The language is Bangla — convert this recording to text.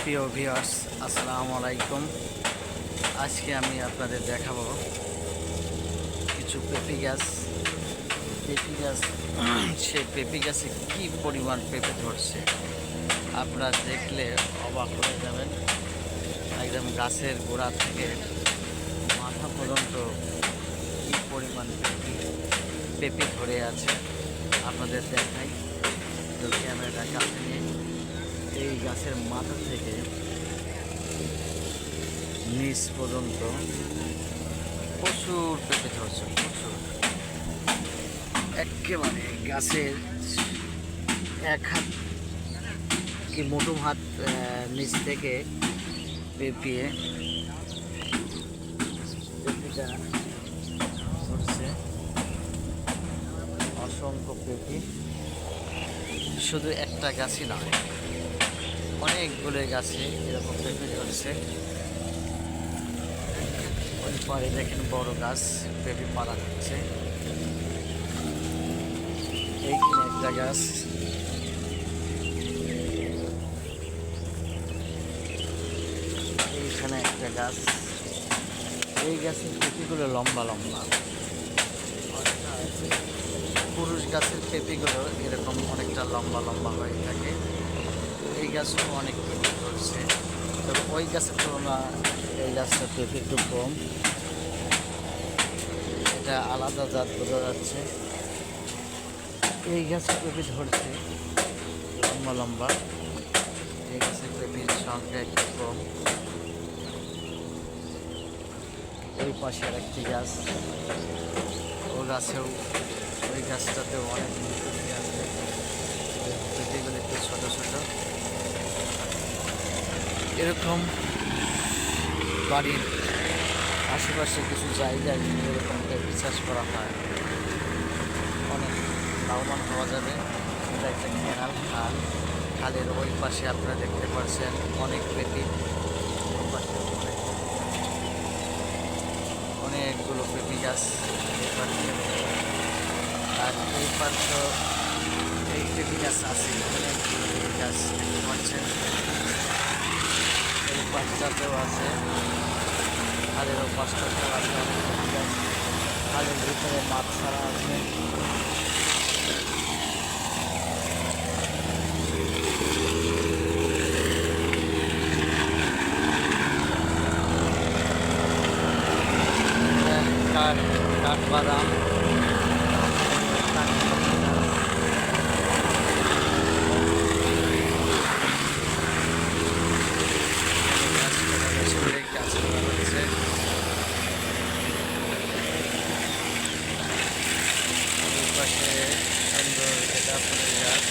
প্রিয় ভিউয়ার্স, আসসালামু আলাইকুম। আজকে আমি আপনাদের দেখাবো কিছু পেঁপে গাছ। সেই পেঁপে গাছে কী পরিমাণ পেঁপে ধরছে আপনারা দেখলে অবাক হয়ে যাবেন। একদম গাছের গোড়া থেকে মাথা পর্যন্ত কী পরিমাণ পেঁপে ধরে আছে আপনাদের দেখাই। তো ক্যামেরাটা কাছে নিয়ে এই গাছের মাথা থেকে নিচ পর্যন্ত প্রচুর পেঁপে ধরছে, প্রচুর। একেবারে গাছের এক হাত কি মুঠো হাত নিচ থেকে পেঁপিয়ে পেঁপেটা ধরছে। অসংখ্য পেঁপে, শুধু একটা গাছই নয়, অনেকগুলো গাছে এরকম পেঁপে ধরছে। ওই পরে দেখেন বড় গাছ পেঁপে পাড়া হচ্ছে। এইখানে একটা গাছ, এইখানে একটা গাছ। এই গাছের পেঁপেগুলো লম্বা লম্বা, পুরুষ গাছের পেঁপেগুলো এরকম অনেকটা লম্বা লম্বা হয়ে থাকে। এই গাছও অনেক পেঁপে ধরছে, তবে ওই গাছের তুলনা এই গাছটা পেঁপে একটু কম। এটা আলাদা জাত বোঝা যাচ্ছে। এই গাছে পেঁপে ধরছে লম্বা লম্বা, এই গাছের পেঁপের সংখ্যা একটু কম। ওই পাশে আর একটি গাছ, ও গাছেও, ওই গাছটাতেও অনেক পেঁপে আছে। পেঁপেগুলো একটু ছোটো ছোটো। এরকম বাড়ির আশেপাশে কিছু জায়গায় এরকম পেঁপে চাষ করা হয়, অনেক লাভবান হওয়া যাবে। এটা একটা ক্যানাল, খাল। খালের ওই পাশে আপনারা দেখতে পাচ্ছেন অনেক পেঁপে, ওই পাশে অনেকগুলো পেঁপে গাছ। এই পাশে আর এই পাশে এই পেঁপে গাছ আছে, অনেকগুলো পেঁপে গাছ দেখতে পাচ্ছেন। এই পাশটাতেও আছে, খালের ও পাশটাতেও আছে অনেক পেঁপে গাছ। খালের ভিতরে মাছ ছাড়া আছে। কাঠবাদাম, গাছ করা হচ্ছে। পাশে সুন্দর এটা ফুলের গাছ।